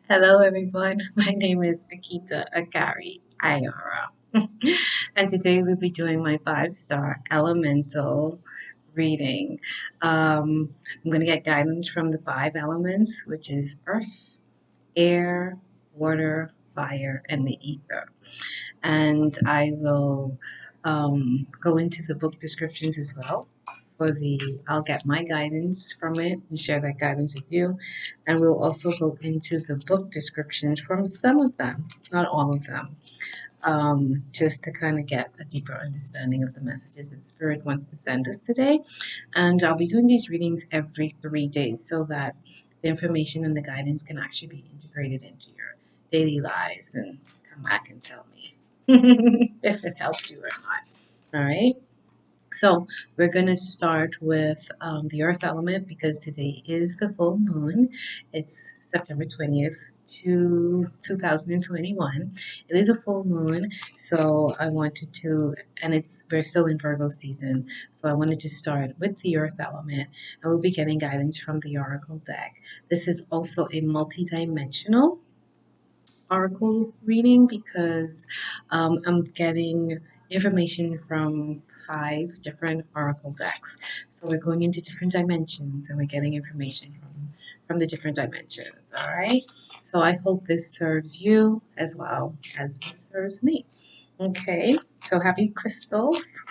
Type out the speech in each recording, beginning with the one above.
Hello, everyone. My name is Akita Akari Ayara. And today we'll be doing my 5-star elemental reading. I'm going to get guidance from the 5 elements, which is earth, air, water, fire, and the ether. And I will go into the book descriptions as well. I'll get my guidance from it and share that guidance with you. And we'll also go into the book descriptions from some of them, not all of them, just to kind of get a deeper understanding of the messages that Spirit wants to send us today. And I'll be doing these readings every 3 days so that the information and the guidance can actually be integrated into your daily lives and come back and tell me if it helped you or not. All right. So we're going to start with the earth element because today is the full moon. It's September 20th to 2021. It is a full moon, so I wanted to, and we're still in Virgo season, so I wanted to start with the earth element, and we'll be getting guidance from the oracle deck. This is also a multi-dimensional oracle reading because I'm getting information from 5 different oracle decks. So we're going into different dimensions and we're getting information from the different dimensions. All right. So I hope this serves you as well as it serves me. Okay. So happy crystals.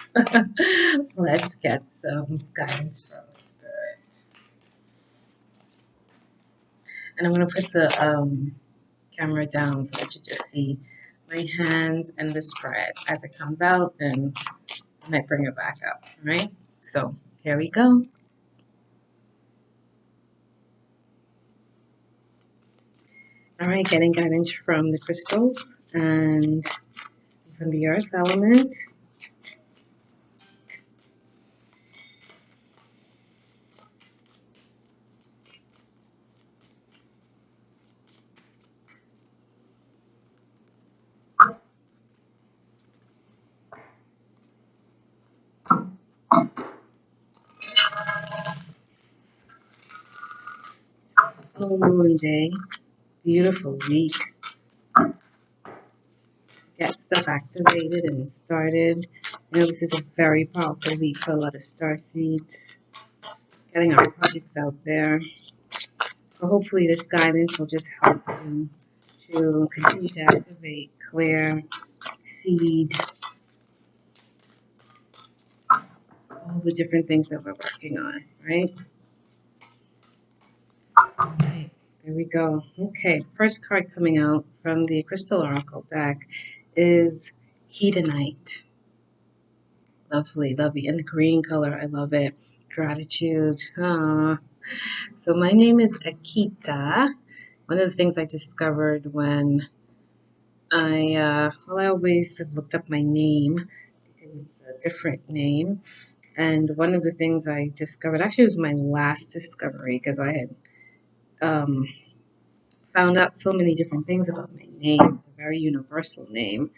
Let's get some guidance from spirit. And I'm going to put the camera down so that you just see my hands and the spread as it comes out, and I might bring it back up. All right, so here we go. All right, getting guidance from the crystals and from the earth element. Full moon day, beautiful week. Get stuff activated and started. I know this is a very powerful week for a lot of star seeds. Getting our projects out there. So hopefully this guidance will just help you to continue to activate, clear, seed, all the different things that we're working on, right? Okay, there we go. Okay, first card coming out from the Crystal Oracle deck is Hedonite. Lovely, lovely. And the green color, I love it. Gratitude. Ah. So my name is Akita. One of the things I discovered when I always have looked up my name because it's a different name. And one of the things I discovered, actually, it was my last discovery because I had found out so many different things about my name. It's a very universal name.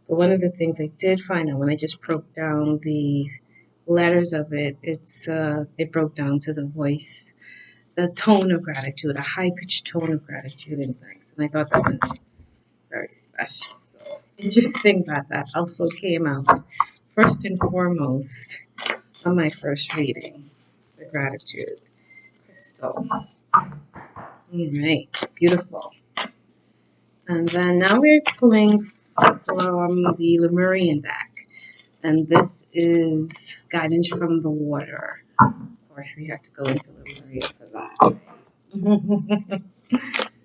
But one of the things I did find out when I just broke down the letters of it, it broke down to the voice, the tone of gratitude, a high pitched tone of gratitude and thanks. And I thought that was very special. So interesting that also came out first and foremost on my first reading, the gratitude crystal. All right, beautiful. And then now we're pulling from the Lemurian deck. And this is guidance from the water. Of course, we have to go into Lemuria for that.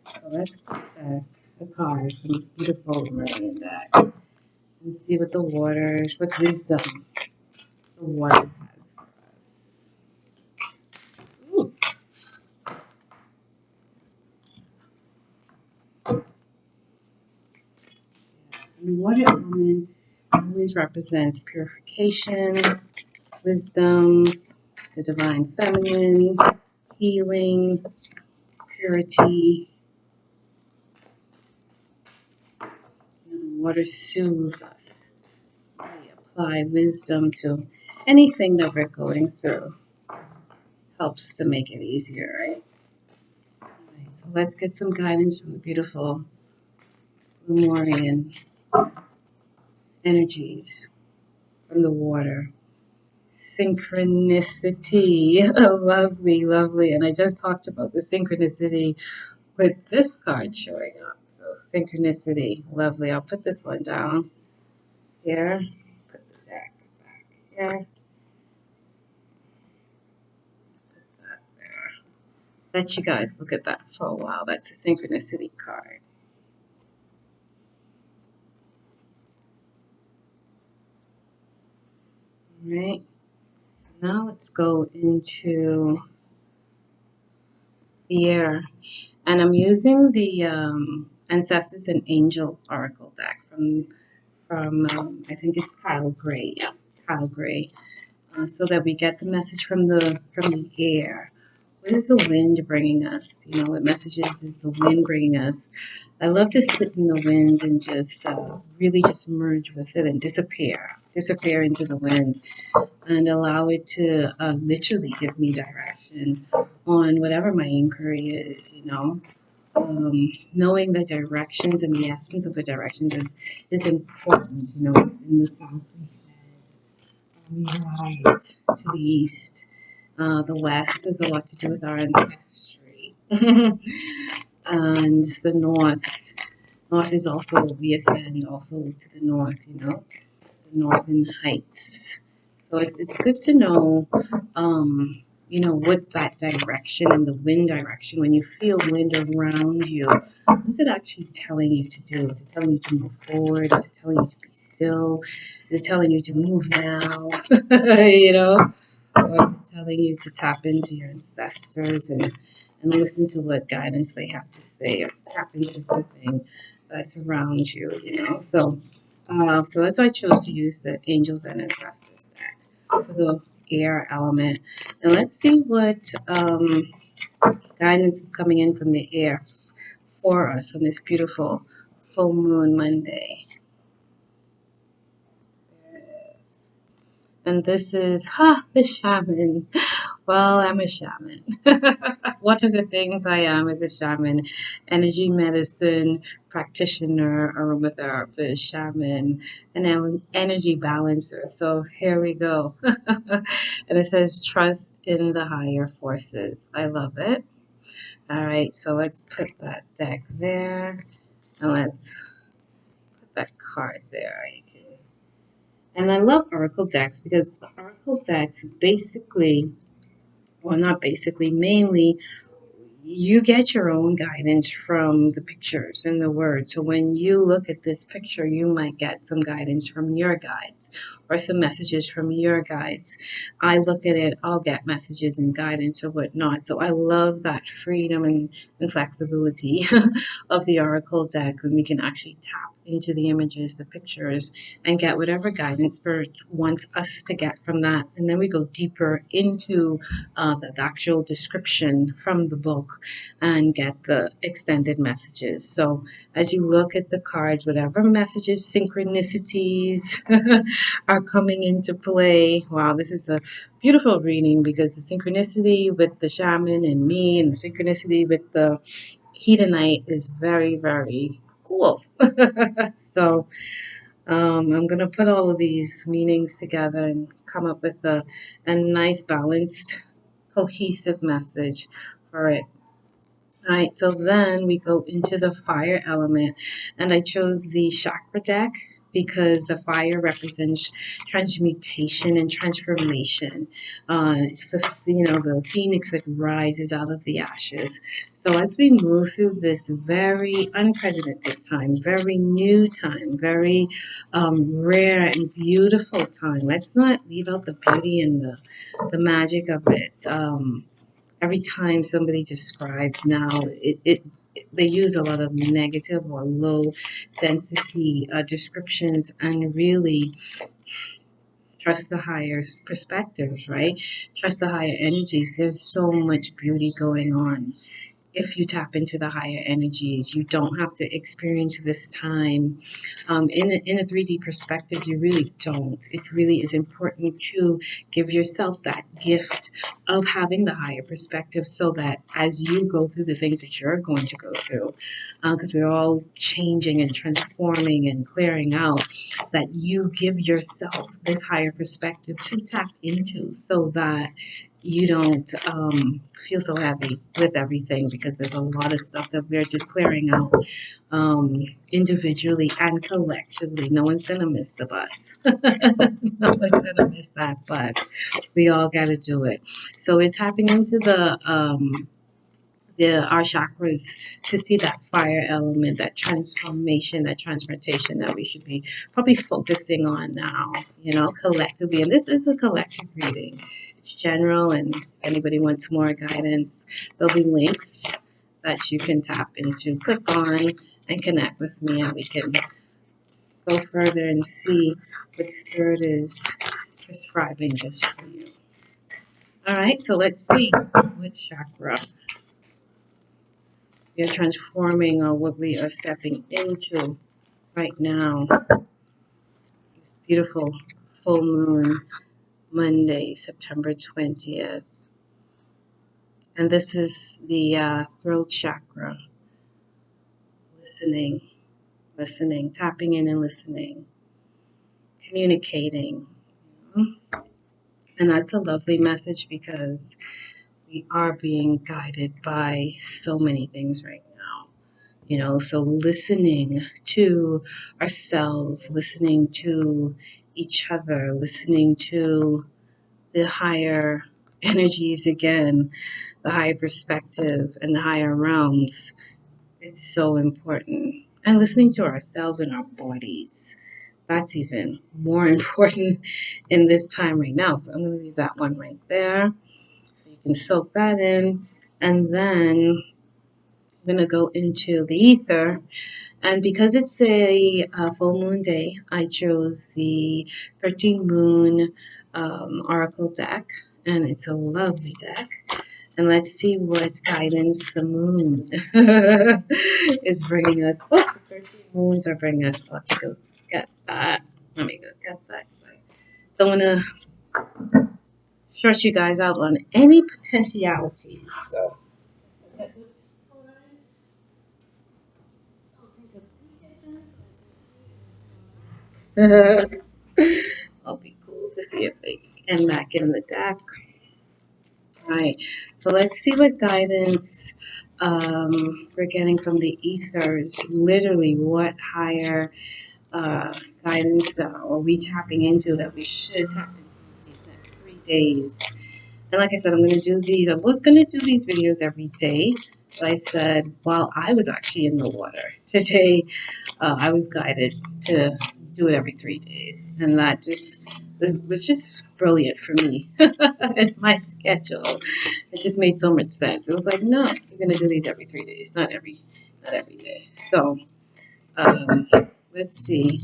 So let's pick the cards from this beautiful Lemurian deck and see what what wisdom the water has for us. Ooh. The water element always represents purification, wisdom, the divine feminine, healing, purity. The water soothes us. We apply wisdom to anything that we're going through. Helps to make it easier, right? So let's get some guidance from the beautiful Lemurian energies from the water. Synchronicity. Lovely, lovely. And I just talked about the synchronicity with this card showing up. So synchronicity. Lovely. I'll put this one down here. Put the deck back here. That there. Let you guys look at that for a while. That's a synchronicity card. All right. Now let's go into the air. And I'm using the Ancestors and Angels Oracle deck from I think it's Kyle Gray. Yeah, Kyle Gray. So that we get the message from the air. What is the wind bringing us? You know, what messages is the wind bringing us? I love to sit in the wind and just really just merge with it and disappear into the wind and allow it to literally give me direction on whatever my inquiry is, you know. Knowing the directions and the essence of the directions is important, you know. In the south, we rise to the east. The west has a lot to do with our ancestry. And the north is also, we ascend also to the north, you know, the northern heights. So it's good to know, you know, what that direction and the wind direction, when you feel wind around you, what's it actually telling you to do? Is it telling you to move forward? Is it telling you to be still? Is it telling you to move now? You know? Or is it telling you to tap into your ancestors and listen to what guidance they have to say, or to tap into something that's around you, you know? So that's why I chose to use the Angels and Ancestors deck for the air element. And let's see what guidance is coming in from the air for us on this beautiful full moon Monday. And this is, the shaman. Well, I'm a shaman. One of the things I am is a shaman, energy medicine practitioner, aromatherapist, shaman, and energy balancer. So here we go. And it says, trust in the higher forces. I love it. All right, so let's put that deck there. And let's put that card there. And I love Oracle decks because the Oracle decks basically, well, not basically, mainly you get your own guidance from the pictures and the words. So when you look at this picture, you might get some guidance from your guides or some messages from your guides. I look at it, I'll get messages and guidance or whatnot. So I love that freedom and flexibility of the Oracle deck, and we can actually tap into the images, the pictures, and get whatever guidance Spirit wants us to get from that. And then we go deeper into the actual description from the book and get the extended messages. So as you look at the cards, whatever messages, synchronicities are coming into play. Wow, this is a beautiful reading because the synchronicity with the shaman and me and the synchronicity with the Hedonite is very, very cool. So I'm going to put all of these meanings together and come up with a nice balanced cohesive message for it. All right, so then we go into the fire element, and I chose the chakra deck because the fire represents transmutation and transformation. It's the phoenix that rises out of the ashes. So as we move through this very unprecedented time, very new time, very rare and beautiful time, let's not leave out the beauty and the magic of it. Every time somebody describes now, they use a lot of negative or low density descriptions, and really trust the higher perspectives, right? Trust the higher energies. There's so much beauty going on if you tap into the higher energies. You don't have to experience this time in a 3D perspective. You really don't. It really is important to give yourself that gift of having the higher perspective, so that as you go through the things that you're going to go through, because we're all changing and transforming and clearing out, that you give yourself this higher perspective to tap into, so that you don't feel so heavy with everything, because there's a lot of stuff that we're just clearing out individually and collectively. No one's going to miss the bus. No one's going to miss that bus. We all got to do it. So we're tapping into our chakras to see that fire element, that transformation, that transmutation that we should be probably focusing on now, collectively. And this is a collective reading. It's general, and if anybody wants more guidance, there'll be links that you can tap into, click on, and connect with me, and we can go further and see what spirit is prescribing just for you. All right, so let's see what chakra we are transforming, or what we are stepping into right now. This beautiful full moon, Monday, September 20th. And this is the throat chakra. Listening, tapping in and listening, communicating. And that's a lovely message, because we are being guided by so many things right now. So listening to ourselves, listening to each other, listening to the higher energies again, the higher perspective and the higher realms. It's so important. And listening to ourselves and our bodies. That's even more important in this time right now. So I'm going to leave that one right there, so you can soak that in. And then I'm going to go into the ether. And because it's a full moon day, I chose the 13 Moon Oracle deck. And it's a lovely deck. And let's see what guidance the moon is bringing us. Oh, 13 moons are bringing us. Let me go get that. Don't want to short you guys out on any potentialities. So. It'll be cool to see if they can back in the deck. All right, so let's see what guidance we're getting from the ethers. Literally, what higher guidance are we tapping into, that we should tap into these next 3 days. And like I said, I'm going to do these. I was going to do these videos every day, but I said while I was actually in the water today, I was guided to do it every 3 days, and that just was just brilliant for me and my schedule. It just made so much sense. It was like, no, you're going to do these every 3 days, not every day. So let's see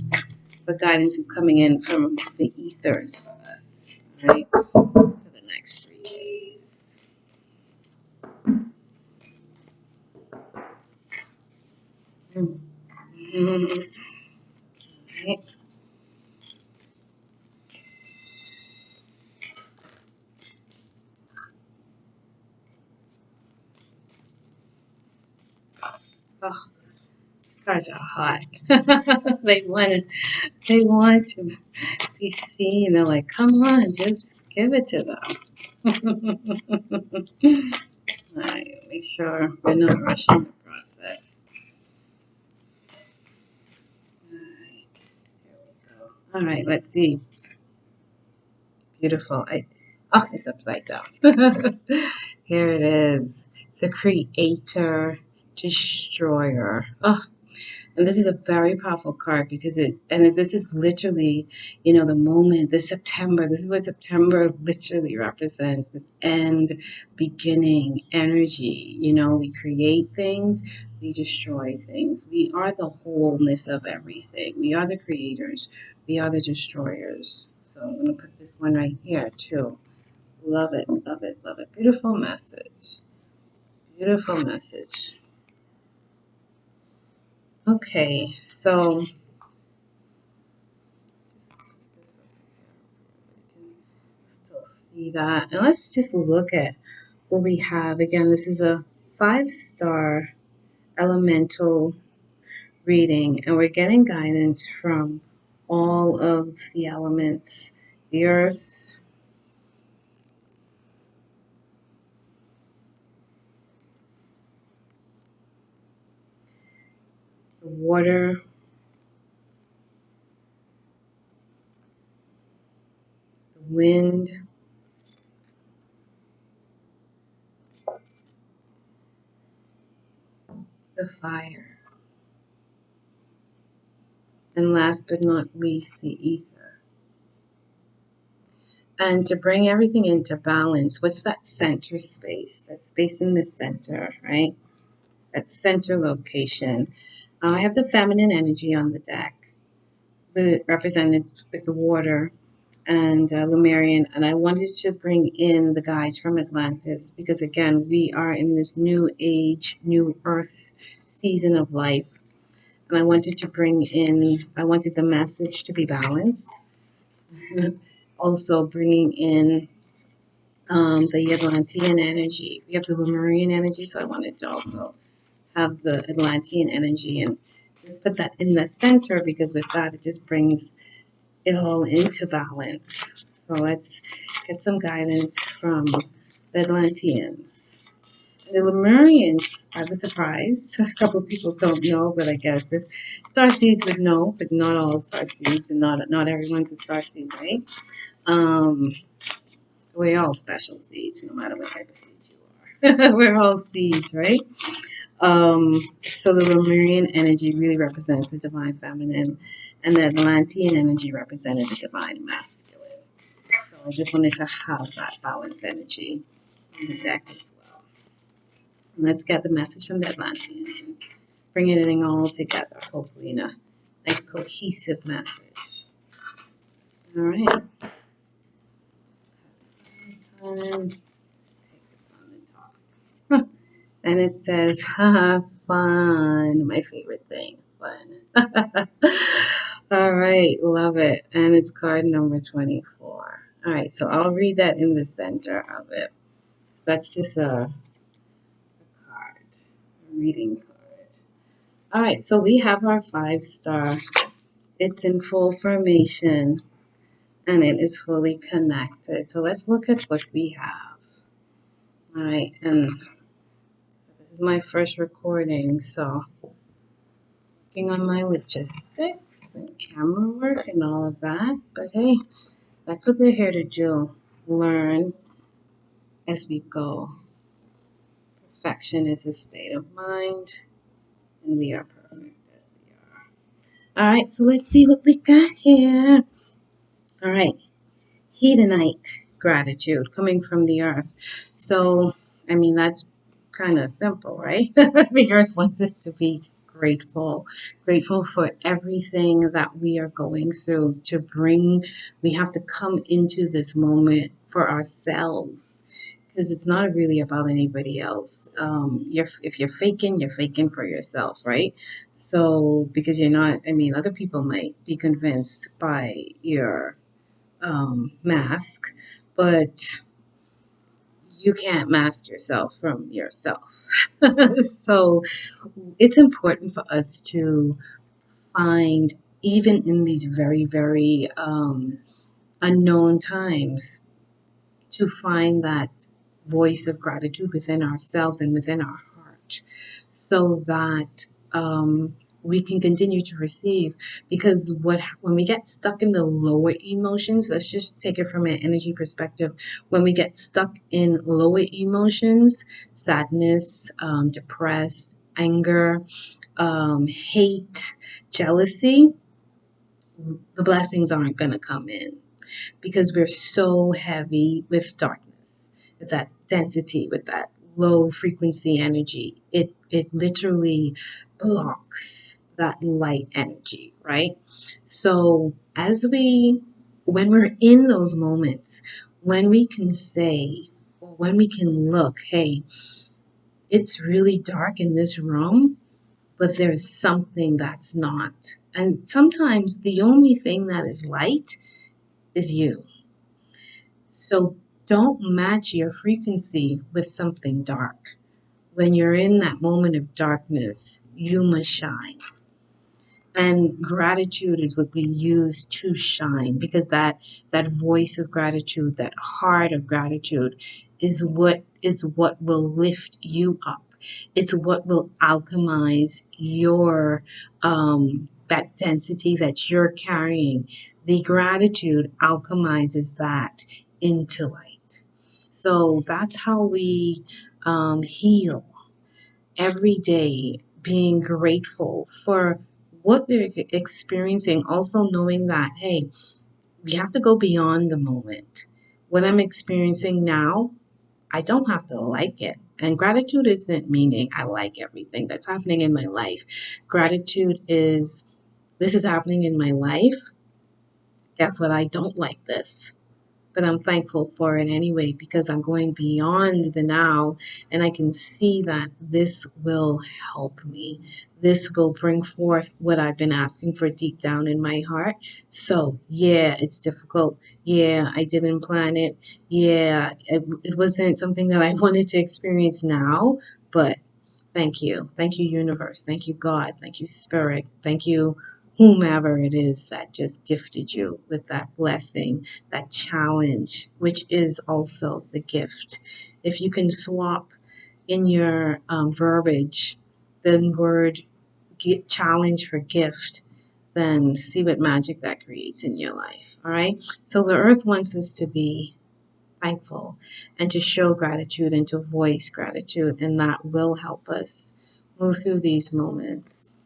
what guidance is coming in from the ethers for us, right, for the next 3 days. Mm-hmm. Right. Oh, cars are hot. they want to be seen. They're like, come on, just give it to them. All right, make sure we're not rushing the process. All right, here we go. All right, let's see. Beautiful. Oh, it's upside down. Here it is. The Creator, Destroyer. Oh, and this is a very powerful card, because this is literally, the moment, this September, this is what September literally represents, this end, beginning energy. We create things, we destroy things. We are the wholeness of everything. We are the creators. We are the destroyers. So I'm going to put this one right here too. Love it, love it, love it. Beautiful message. Beautiful message. Okay, so still see that. And let's just look at what we have. Again, this is a 5-star elemental reading, and we're getting guidance from all of the elements: the earth, the water, the wind, the fire, and last but not least, the ether. And to bring everything into balance, what's that center space? That space in the center, right? That center location. I have the feminine energy on the deck, represented with the water and Lemurian, and I wanted to bring in the guides from Atlantis because, again, we are in this new age, new earth season of life. And I wanted to bring in, I wanted the message to be balanced. Also bringing in the Atlantean energy. We have the Lemurian energy, so I wanted to also have the Atlantean energy and just put that in the center because with that it just brings it all into balance. So let's get some guidance from the Atlanteans. The Lemurians, I was surprised. A couple of people don't know, but I guess if starseeds would know, but not all starseeds, and not everyone's a starseed, right? Um, we're all special seeds, no matter what type of seed you are. We're all seeds, right? So the Lemurian energy really represents the divine feminine, and the Atlantean energy represented the divine masculine. So I just wanted to have that balanced energy in the deck as well. And let's get the message from the Atlanteans and bring it all together, hopefully in a nice cohesive message. All right. And take this on the top. And it says, haha, fun. My favorite thing, fun. All right, love it. And it's card number 24. All right, so I'll read that in the center of it. That's just a card, a reading card. All right, so we have our 5-star. It's in full formation and it is fully connected. So let's look at what we have. All right, and this is my first recording, so working on my logistics and camera work and all of that. But hey, that's what we're here to do. Learn as we go. Perfection is a state of mind, and we are perfect as we are. All right, so let's see what we got here. All right, Hedonite gratitude coming from the earth. So, I mean, that's kind of simple, right? The earth wants us to be grateful for everything that we are going through we have to come into this moment for ourselves because it's not really about anybody else. If you're faking for yourself, right? So, because you're not, I mean, other people might be convinced by your mask, but you can't mask yourself from yourself. So it's important for us to find, even in these very, very unknown times, to find that voice of gratitude within ourselves and within our heart so that we can continue to receive. Because when we get stuck in the lower emotions, let's just take it from an energy perspective. When we get stuck in lower emotions, sadness, depressed, anger, hate, jealousy, the blessings aren't going to come in because we're so heavy with darkness, with that density, with that low frequency energy. It literally blocks that light energy, right? So when we're in those moments, when we can say, or when we can look, hey, it's really dark in this room, but there's something that's not. And sometimes the only thing that is light is you. So don't match your frequency with something dark. When you're in that moment of darkness, you must shine. And gratitude is what we use to shine, because that voice of gratitude, that heart of gratitude is what will lift you up. It's what will alchemize your that density that you're carrying. The gratitude alchemizes that into light. So that's how we heal every day, being grateful for what we're experiencing, also knowing that, hey, we have to go beyond the moment. What I'm experiencing now, I don't have to like it. And gratitude isn't meaning I like everything that's happening in my life. Gratitude is, this is happening in my life. Guess what? I don't like this, but I'm thankful for it anyway, because I'm going beyond the now, and I can see that this will help me. This will bring forth what I've been asking for deep down in my heart. So, yeah, it's difficult. Yeah, I didn't plan it. Yeah, it wasn't something that I wanted to experience now, but thank you. Thank you, universe. Thank you, God. Thank you, spirit. Thank you, whomever it is that just gifted you with that blessing, that challenge, which is also the gift. If you can swap in your verbiage the word challenge for gift, then see what magic that creates in your life. All right. So the earth wants us to be thankful and to show gratitude and to voice gratitude, and that will help us move through these moments.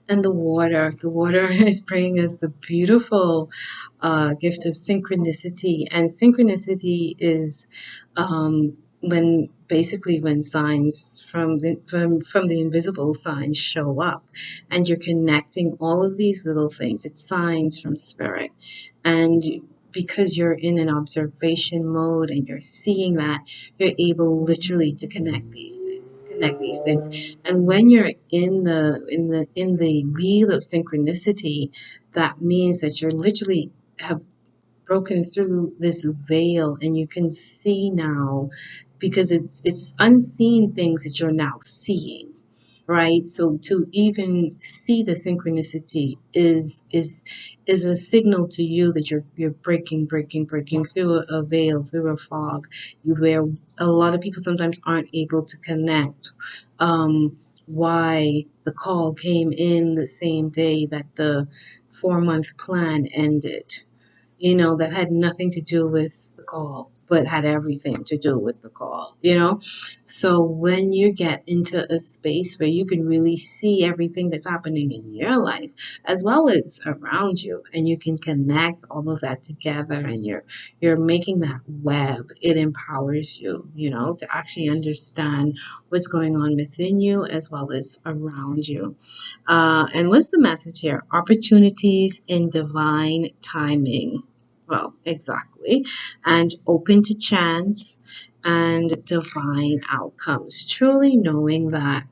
And the water is bringing us the beautiful gift of synchronicity. And synchronicity is when signs from the invisible signs show up, and you're connecting all of these little things. It's signs from spirit, and because you're in an observation mode and you're seeing that, you're able literally to connect these things. And when you're in the wheel of synchronicity, that means that you're literally have broken through this veil, and you can see now, because it's unseen things that you're now seeing, right? So to even see the synchronicity is a signal to you that you're breaking through a veil, through a fog. Where a lot of people sometimes aren't able to connect why the call came in the same day that the 4-month plan ended, that had nothing to do with the call, but had everything to do with the call. So when you get into a space where you can really see everything that's happening in your life as well as around you, and you can connect all of that together, and you're making that web, it empowers you, to actually understand what's going on within you as well as around you. And what's the message here? Opportunities in divine timing. Well, exactly. And open to chance and divine outcomes. Truly knowing that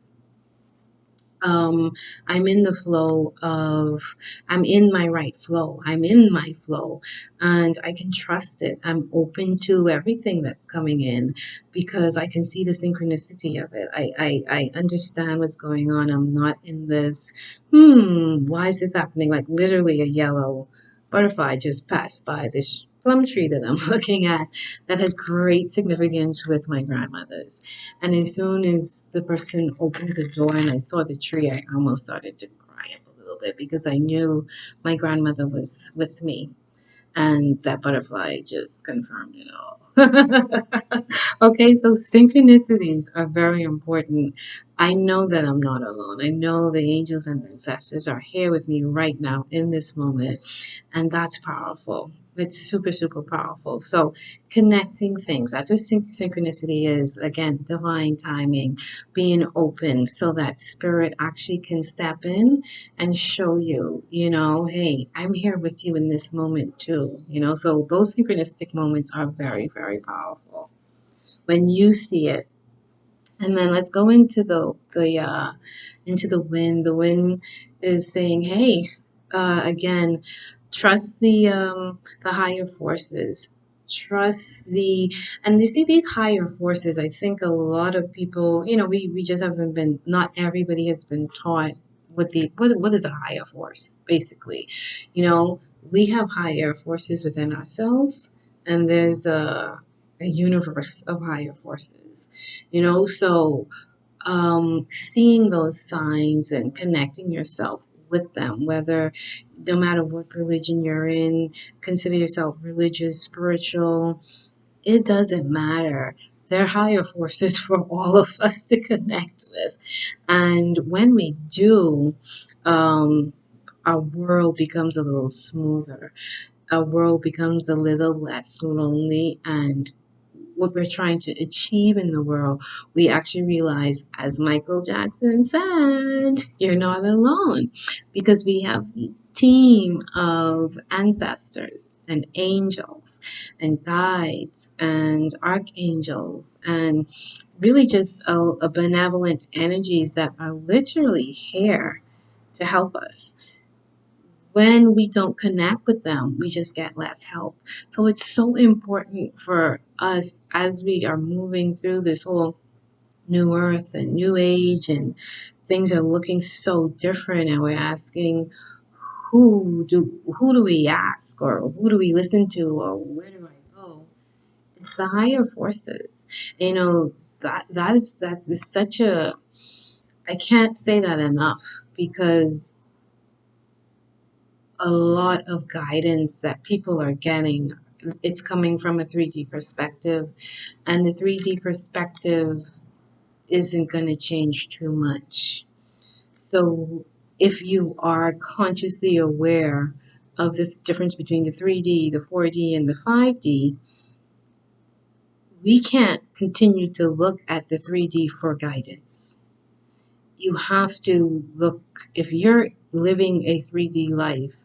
um, I'm in the flow of, I'm in my right flow. I'm in my flow, and I can trust it. I'm open to everything that's coming in because I can see the synchronicity of it. I understand what's going on. I'm not in this, why is this happening? Like literally a yellow butterfly just passed by this plum tree that I'm looking at that has great significance with my grandmother's. And as soon as the person opened the door and I saw the tree, I almost started to cry up a little bit because I knew my grandmother was with me. And that butterfly just confirmed it all. Okay, so synchronicities are very important. I know that I'm not alone. I know the angels and ancestors are here with me right now in this moment. And that's powerful. It's super, super powerful. So connecting things, that's what synchronicity is. Again, divine timing, being open so that spirit actually can step in and show you, hey, I'm here with you in this moment too. So those synchronistic moments are very, very powerful. When you see it, And then let's go into the wind. The wind is saying, "Hey, again, trust the higher forces. Trust the and you see these higher forces. I think a lot of people, we just haven't been. Not everybody has been taught what is a higher force. Basically, you know, we have higher forces within ourselves, and there's a universe of higher forces. So seeing those signs and connecting yourself with them, whether no matter what religion you're in, consider yourself religious, spiritual, it doesn't matter. They're higher forces for all of us to connect with. And when we do, um, our world becomes a little smoother. Our world becomes a little less lonely, and what we're trying to achieve in the world, we actually realize, as Michael Jackson said, you're not alone, because we have this team of ancestors and angels and guides and archangels and really just a benevolent energies that are literally here to help us. When we don't connect with them, we just get less help. So it's so important for us as we are moving through this whole new earth and new age, and things are looking so different, and we're asking, who do we ask, or who do we listen to, or where do I go? It's the higher forces. That is such a, I can't say that enough, because a lot of guidance that people are getting, it's coming from a 3D perspective, and the 3D perspective isn't going to change too much. So if you are consciously aware of the difference between the 3D, the 4D, and the 5D, we can't continue to look at the 3D for guidance. You have to look, if you're living a 3D life,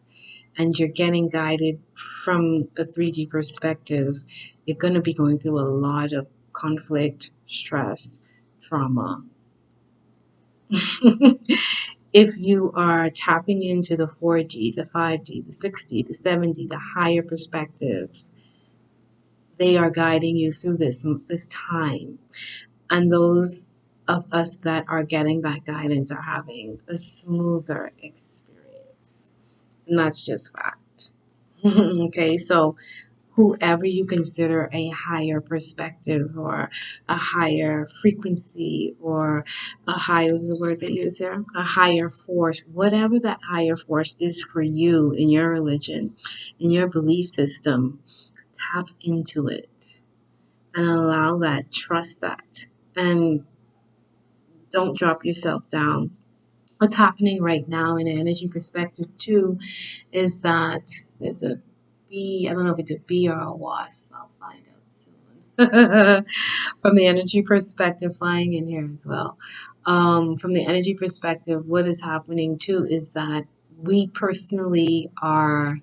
and you're getting guided from a 3D perspective, you're going to be going through a lot of conflict, stress, trauma. If you are tapping into the 4D, the 5D, the 6D, the 7D, the higher perspectives, they are guiding you through this time. And those of us that are getting that guidance are having a smoother experience. And that's just fact. Okay, so whoever you consider a higher perspective, or a higher frequency, or a higher, the word they use here, a higher force, whatever that higher force is for you in your religion, in your belief system, tap into it and allow that, trust that, and don't drop yourself down. What's happening right now in an energy perspective too is that there's a bee. I don't know if it's a bee or a wasp. I'll find out soon. From the energy perspective, flying in here as well. From the energy perspective, what is happening too is that we personally are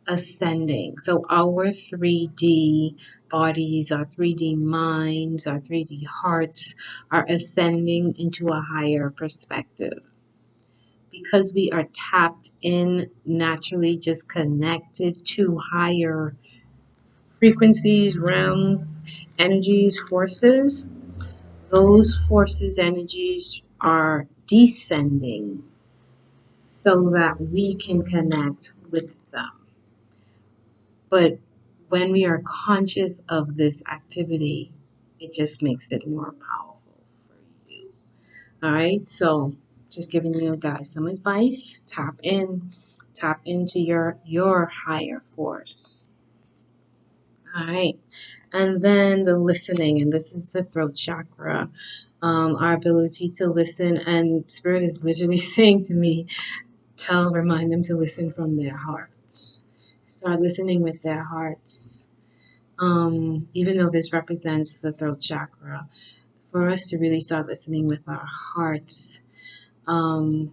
ascending. So our 3D bodies, our 3D minds, our 3D hearts are ascending into a higher perspective, because we are tapped in, naturally just connected to higher frequencies, realms, energies, forces. Those forces, energies are descending so that we can connect with them. But when we are conscious of this activity, it just makes it more powerful for you. All right, so just giving you guys some advice. Tap into your higher force. All right, and then the listening, and this is the throat chakra. Our ability to listen, and Spirit is literally saying to me, remind them to listen from their hearts. Start listening with their hearts. Even though this represents the throat chakra, for us to really start listening with our hearts, um,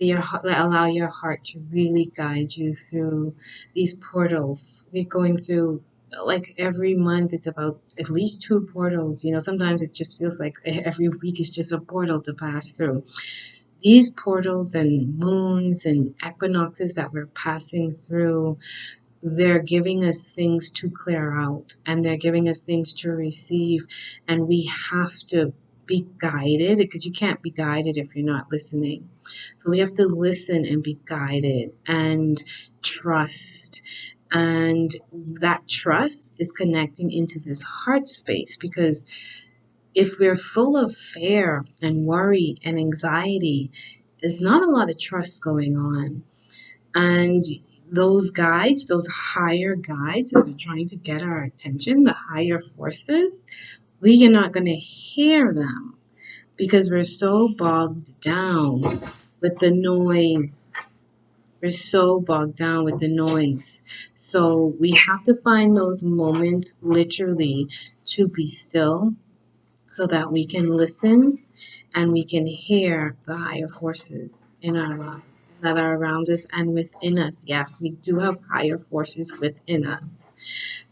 allow your heart to really guide you through these portals. We're going through like every month it's about at least two portals. Sometimes it just feels like every week is just a portal to pass through. These portals and moons and equinoxes that we're passing through, they're giving us things to clear out, and they're giving us things to receive, and we have to be guided, because you can't be guided if you're not listening. So we have to listen and be guided and trust. And that trust is connecting into this heart space, because if we're full of fear and worry and anxiety, there's not a lot of trust going on. And those guides, those higher guides that are trying to get our attention, the higher forces, we are not going to hear them because we're so bogged down with the noise. We're so bogged down with the noise. So we have to find those moments literally to be still so that we can listen and we can hear the higher forces in our lives that are around us and within us. Yes, we do have higher forces within us.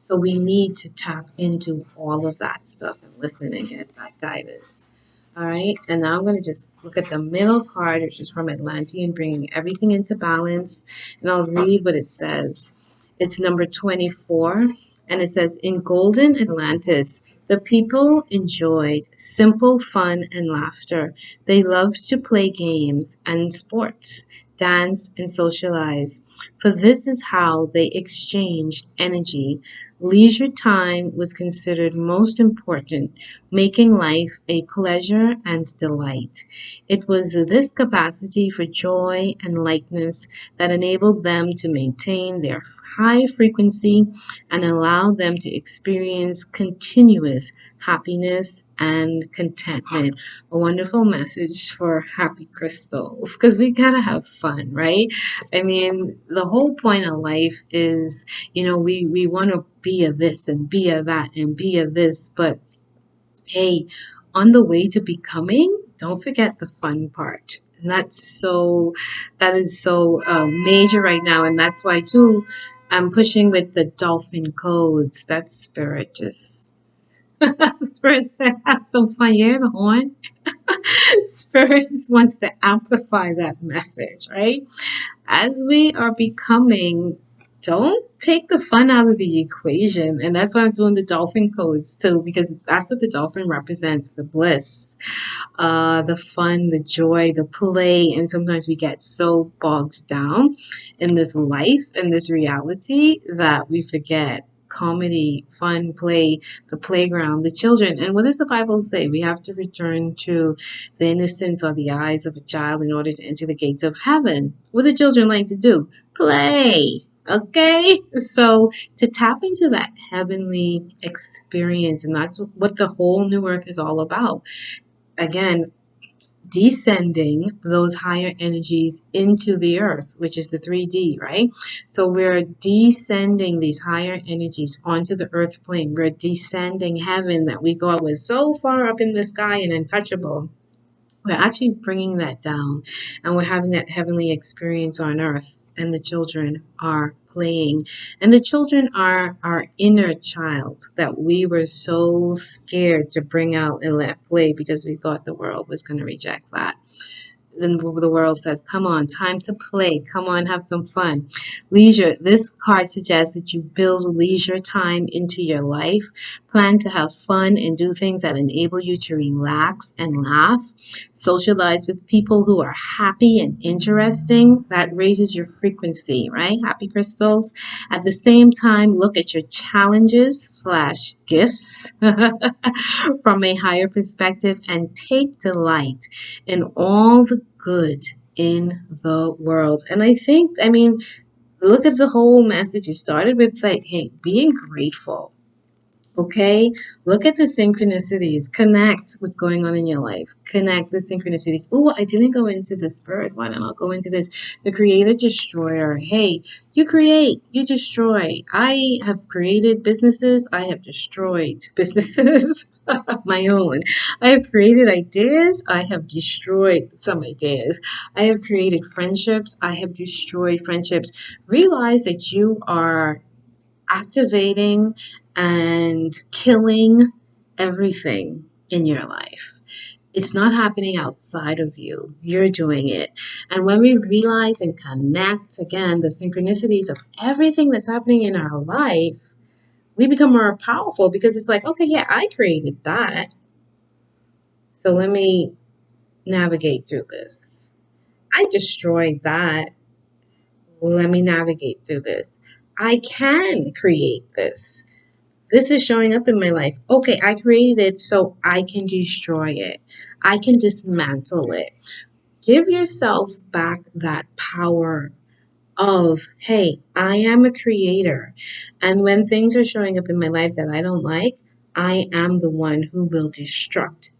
So we need to tap into all of that stuff and listen and get that guidance. All right, and now I'm going to just look at the middle card, which is from Atlantean, bringing everything into balance. And I'll read what it says. It's number 24, and it says, in golden Atlantis, the people enjoyed simple fun and laughter. They loved to play games and sports, dance and socialize, for this is how they exchanged energy. Leisure time was considered most important, making life a pleasure and delight. It was this capacity for joy and lightness that enabled them to maintain their high frequency and allowed them to experience continuous happiness and contentment. A wonderful message for happy crystals, because we gotta have fun, right? I mean, the whole point of life is, we want to be a this and be a that and be a this, but hey, on the way to becoming, don't forget the fun part. And that is so major right now. And that's why too, I'm pushing with the dolphin codes. That spirit just, spirit said, have some fun. You hear the horn? Spirit wants to amplify that message, right? As we are becoming, don't take the fun out of the equation. And that's why I'm doing the dolphin codes too, because that's what the dolphin represents, the bliss, the fun, the joy, the play. And sometimes we get so bogged down in this life and this reality that we forget comedy, fun, play, the playground, the children. And what does the Bible say? We have to return to the innocence or the eyes of a child in order to enter the gates of heaven. What do children like to do? Play. Okay, so to tap into that heavenly experience, and that's what the whole new earth is all about. Again, descending those higher energies into the earth, which is the 3D, right? So we're descending these higher energies onto the earth plane. We're descending heaven that we thought was so far up in the sky and untouchable. We're actually bringing that down, and we're having that heavenly experience on earth, and the children are playing. And the children are our inner child that we were so scared to bring out and let play because we thought the world was going to reject that. Then the world says, come on, time to play. Come on, have some fun. Leisure. This card suggests that you build leisure time into your life. Plan to have fun and do things that enable you to relax and laugh. Socialize with people who are happy and interesting. That raises your frequency, right? Happy crystals. At the same time, look at your challenges slash gifts from a higher perspective and take delight in all the good in the world. And I mean, look at the whole message. It started with like, hey, being grateful. Okay, look at the synchronicities. Connect what's going on in your life. Connect the synchronicities. Oh, I didn't go into the spirit one, and I'll go into this. The creator destroyer. Hey, you create, you destroy. I have created businesses. I have destroyed businesses. My own. I have created ideas. I have destroyed some ideas. I have created friendships. I have destroyed friendships. Realize that you are activating and killing everything in your life. It's not happening outside of you. You're doing it. And when we realize and connect, again, the synchronicities of everything that's happening in our life, we become more powerful because it's like, okay, yeah, I created that. So let me navigate through this. I destroyed that. Let me navigate through this. I can create this. This is showing up in my life. Okay, I created it so I can destroy it. I can dismantle it. Give yourself back that power of, hey, I am a creator. And when things are showing up in my life that I don't like, I am the one who will deconstruct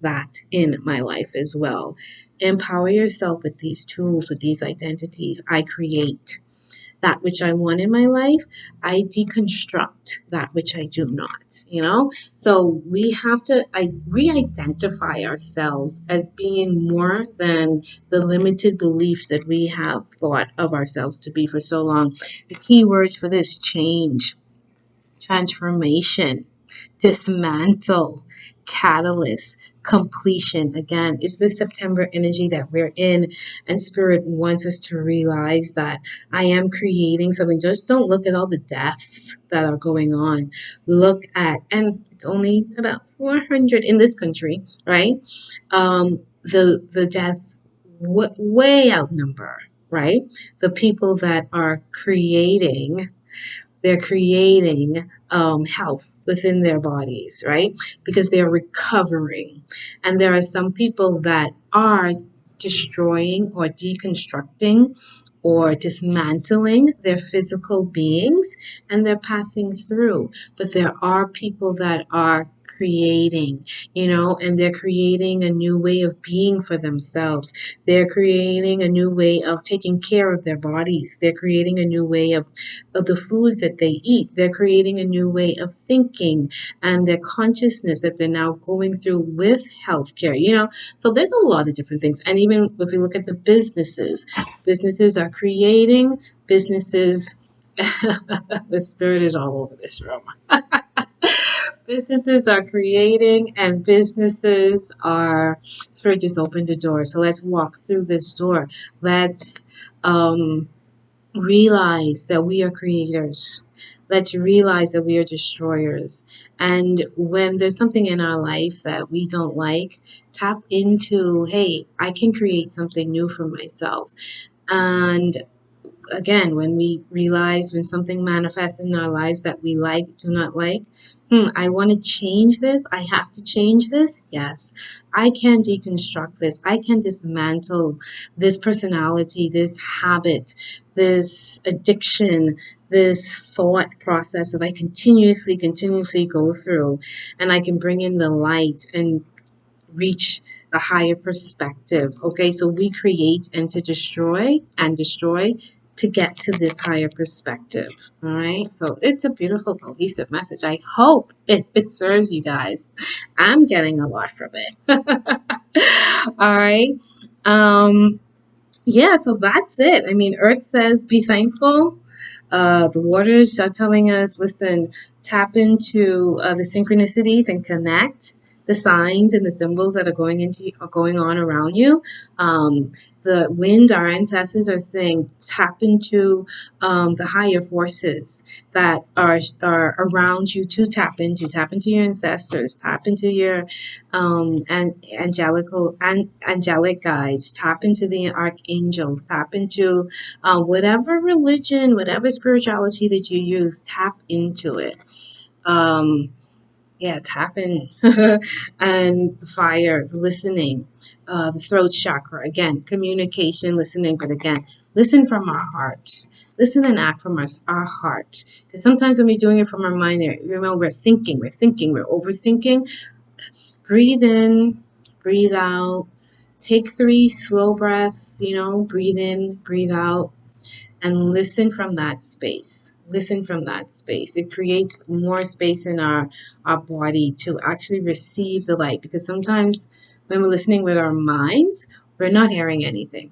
that in my life as well. Empower yourself with these tools, with these identities. I create that which I want in my life. I deconstruct that which I do not. So we have to re-identify ourselves as being more than the limited beliefs that we have thought of ourselves to be for so long. The key words for this: change, transformation, dismantle, catalyst, completion. Again, it's the September energy that we're in, and Spirit wants us to realize that I am creating something. Just don't look at all the deaths that are going on. Look at, and it's only about 400 in this country, right? The deaths way outnumber, right? The people that are creating, they're creating health within their bodies, right? Because they're recovering. And there are some people that are destroying or deconstructing or dismantling their physical beings, and they're passing through. But there are people that are creating, and they're creating a new way of being for themselves. They're creating a new way of taking care of their bodies. They're creating a new way of the foods that they eat. They're creating a new way of thinking and their consciousness that they're now going through with healthcare. So there's a lot of different things. And even if we look at the businesses are creating, businesses, the spirit is all over this room. Businesses are creating, and businesses are, spirit just opened the door. So let's walk through this door. Let's realize that we are creators. Let's realize that we are destroyers. And when there's something in our life that we don't like, tap into, hey, I can create something new for myself. And again, when we realize when something manifests in our lives that we do not like, I want to change this. I have to change this. Yes, I can deconstruct this. I can dismantle this personality, this habit, this addiction, this thought process that I continuously go through, and I can bring in the light and reach a higher perspective. Okay, so we create and to destroy to get to this higher perspective. All right, so it's a beautiful, cohesive message. I hope it serves you guys. I'm getting a lot from it. All right. Yeah, so that's it. I mean, Earth says be thankful. The waters are telling us, listen, tap into the synchronicities and connect the signs and the symbols that are going on around you. The wind, our ancestors are saying, tap into the higher forces that are around you to tap into your ancestors, tap into your angelic guides, tap into the archangels, tap into whatever religion, whatever spirituality that you use, tap into it. Tap in. And the fire, the listening, the throat chakra, again, communication, listening, but again, listen from our hearts. Listen and act from our heart. Because sometimes when we're doing it from our mind, we're thinking, we're overthinking. Breathe in, breathe out. Take 3 slow breaths, breathe in, breathe out, and listen from that space. Listen from that space. It creates more space in our body to actually receive the light, because sometimes when we're listening with our minds, we're not hearing anything.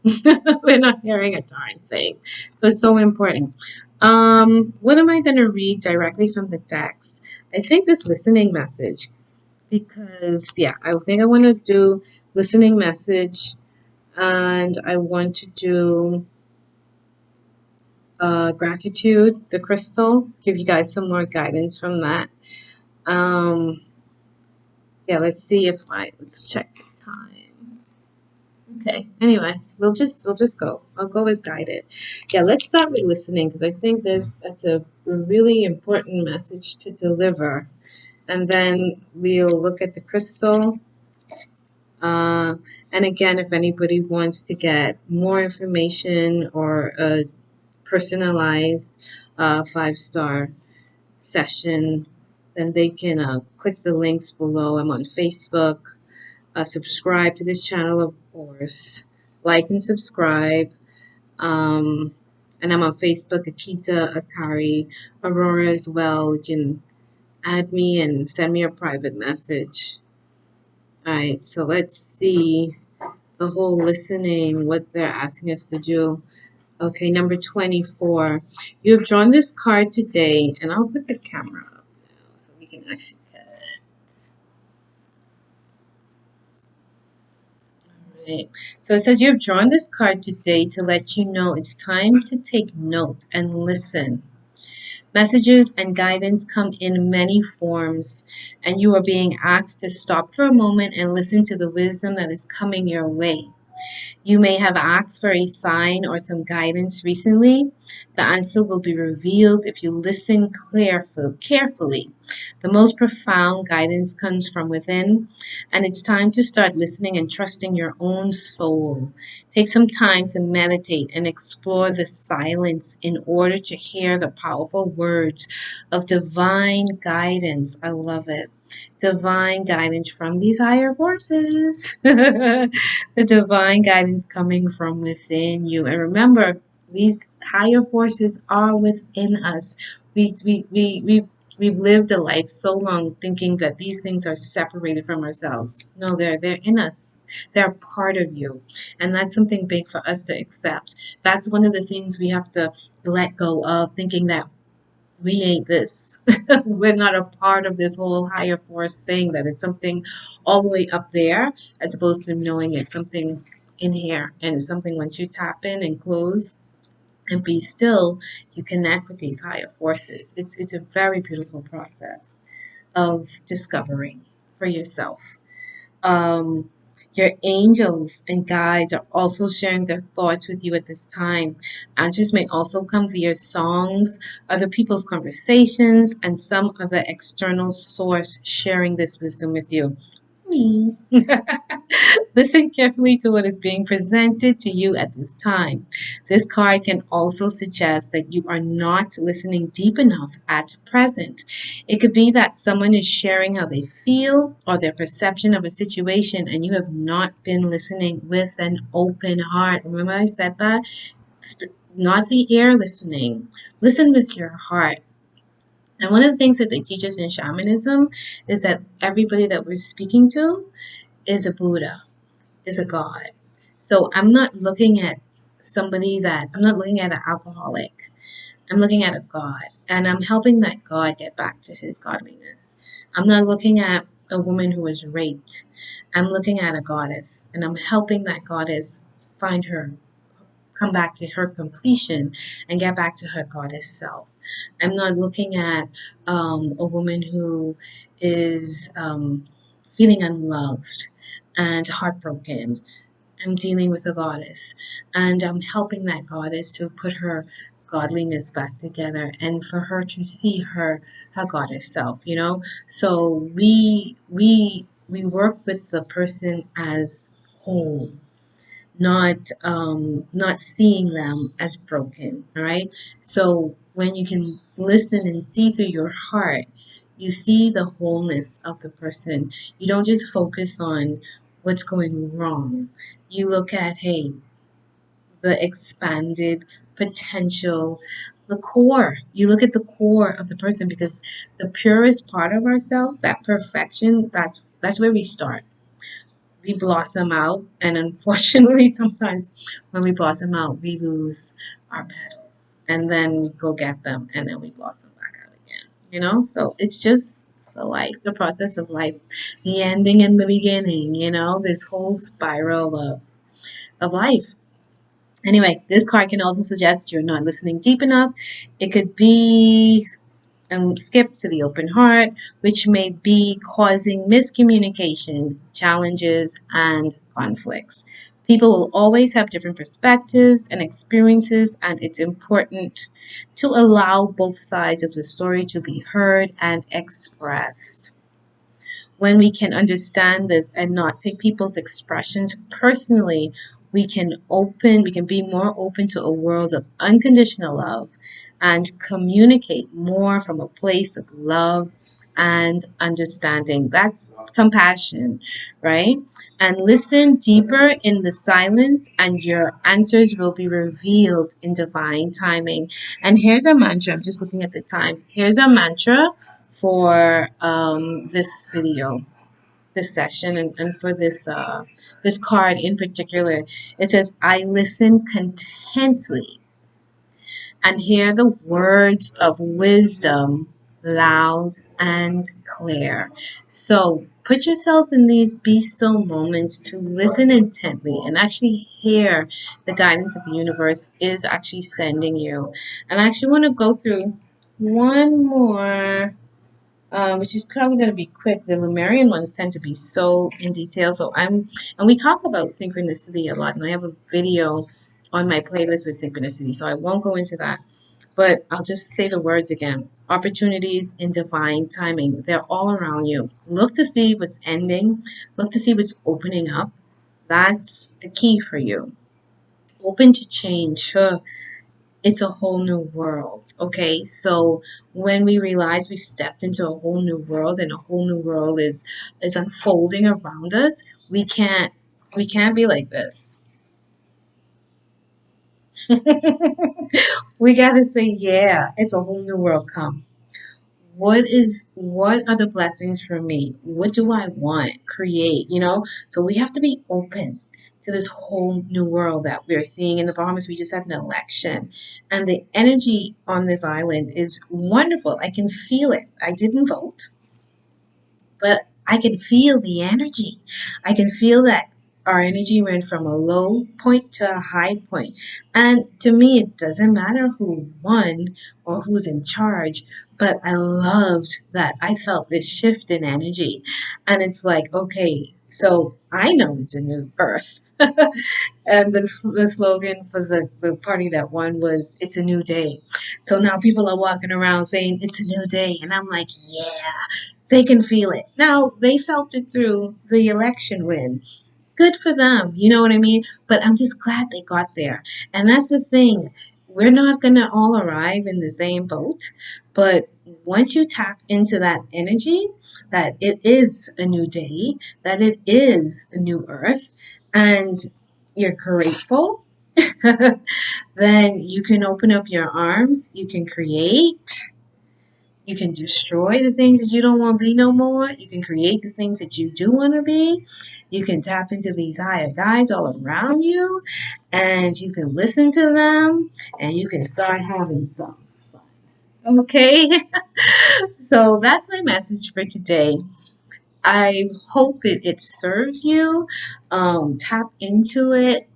We're not hearing a darn thing. So it's so important. What am I going to read directly from the text? I think this listening message, because yeah, I think I want to do listening message, and I want to do gratitude, the crystal, give you guys some more guidance from that. Um, yeah, let's check the time. Okay. Anyway, we'll just go. I'll go as guided. Yeah, let's start with listening because I think that's a really important message to deliver. And then we'll look at the crystal. Uh, and again, if anybody wants to get more information or a personalized 5-star session, then they can click the links below. I'm on Facebook. Subscribe to this channel, of course. Like and subscribe. Um, and I'm on Facebook, Akita Akari Aurora as well. You can add me and send me a private message. All right, so let's see the whole listening, what they're asking us to do. Okay, number 24. You have drawn this card today, and I'll put the camera up now so we can actually cut. Right. So it says you have drawn this card today to let you know it's time to take note and listen. Messages and guidance come in many forms, and you are being asked to stop for a moment and listen to the wisdom that is coming your way. You may have asked for a sign or some guidance recently. The answer will be revealed if you listen carefully. The most profound guidance comes from within, and it's time to start listening and trusting your own soul. Take some time to meditate and explore the silence in order to hear the powerful words of divine guidance. I love it. Divine guidance from these higher forces. The divine guidance coming from within you. And remember, these higher forces are within us. We've lived a life so long thinking that these things are separated from ourselves. No, they're in us. They're part of you. And that's something big for us to accept. That's one of the things we have to let go of, thinking that we ain't this. We're not a part of this whole higher force thing, that it's something all the way up there, as opposed to knowing it's something in here. And it's something once you tap in and close and be still, you connect with these higher forces. It's a very beautiful process of discovering for yourself. Um, your angels and guides are also sharing their thoughts with you at this time. Answers may also come via songs, other people's conversations, and some other external source sharing this wisdom with you. Me. Listen carefully to what is being presented to you at this time. This card can also suggest that you are not listening deep enough at present. It could be that someone is sharing how they feel or their perception of a situation, and you have not been listening with an open heart. Remember, I said that? Not the ear listening. Listen with your heart. And one of the things that they teach us in shamanism is that everybody that we're speaking to is a Buddha, is a God. So I'm not looking at I'm not looking at an alcoholic. I'm looking at a God, and I'm helping that God get back to his godliness. I'm not looking at a woman who was raped. I'm looking at a goddess, and I'm helping that goddess find her, come back to her completion and get back to her goddess self. I'm not looking at a woman who is feeling unloved and heartbroken. I'm dealing with a goddess, and I'm helping that goddess to put her godliness back together and for her to see her goddess self, you know. So we work with the person as whole, not seeing them as broken. All right. So when you can listen and see through your heart, you see the wholeness of the person. You don't just focus on what's going wrong. You look at, hey, the expanded potential, the core. You look at the core of the person, because the purest part of ourselves, that perfection, that's where we start. We blossom out, and unfortunately sometimes when we blossom out, we lose our petals, and then we go get them, and then we lost them back out again. So it's just the life, the process of life, the ending and the beginning. This whole spiral of life. Anyway, this card can also suggest you're not listening deep enough. It could be skip to the open heart, which may be causing miscommunication, challenges, and conflicts. People will always have different perspectives and experiences, and it's important to allow both sides of the story to be heard and expressed. When we can understand this and not take people's expressions personally, we can be more open to a world of unconditional love and communicate more from a place of love and understanding. That's compassion, right? And listen deeper in the silence, and your answers will be revealed in divine timing. And here's our mantra. I'm just looking at the time. Here's our mantra for this video, this session, and for this card in particular. It says, I listen contently and hear the words of wisdom loud and clear. So put yourselves in these be still moments to listen intently and actually hear the guidance that the universe is actually sending you. And I actually want to go through one more, which is probably going to be quick. The Lemurian ones tend to be so in detail. And we talk about synchronicity a lot, and I have a video on my playlist with synchronicity, so I won't go into that. But I'll just say the words again. Opportunities in divine timing. They're all around you. Look to see what's ending. Look to see what's opening up. That's a key for you. Open to change. Sure, it's a whole new world. Okay, so when we realize we've stepped into a whole new world, and a whole new world is unfolding around us, we can't be like this. We gotta say, yeah, it's a whole new world come. What are the blessings for me? What do I want? Create. So we have to be open to this whole new world that we're seeing. In the Bahamas, we just had an election, and the energy on this island is wonderful. I can feel it. I didn't vote, but I can feel the energy. I can feel that our energy went from a low point to a high point. And to me, it doesn't matter who won or who's in charge, but I loved that I felt this shift in energy. And it's like, okay, so I know it's a new earth. And the slogan for the party that won was, it's a new day. So now people are walking around saying, it's a new day. And I'm like, yeah, they can feel it. Now, they felt it through the election win. Good for them. You know what I mean? But I'm just glad they got there. And that's the thing. We're not going to all arrive in the same boat. But once you tap into that energy, that it is a new day, that it is a new earth, and you're grateful, then you can open up your arms, you can create, you can destroy the things that you don't want to be no more. You can create the things that you do want to be. You can tap into these higher guides all around you, and you can listen to them, and you can start having some fun. Okay? So that's my message for today. I hope it serves you. Tap into it.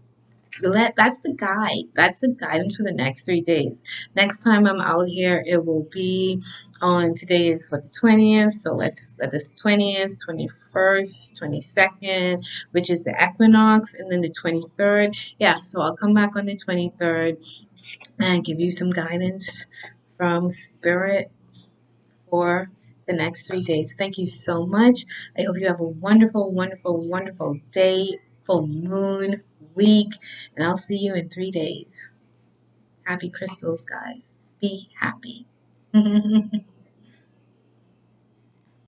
That's the guide. That's the guidance for the next 3 days. Next time I'm out here, it will be on, today is what, the 20th. So let's let this 20th, 21st, 22nd, which is the equinox, and then the 23rd. Yeah, so I'll come back on the 23rd and give you some guidance from spirit for the next 3 days. Thank you so much. I hope you have a wonderful, wonderful, wonderful day, full moon, week, and I'll see you in 3 days. Happy crystals, guys. Be happy.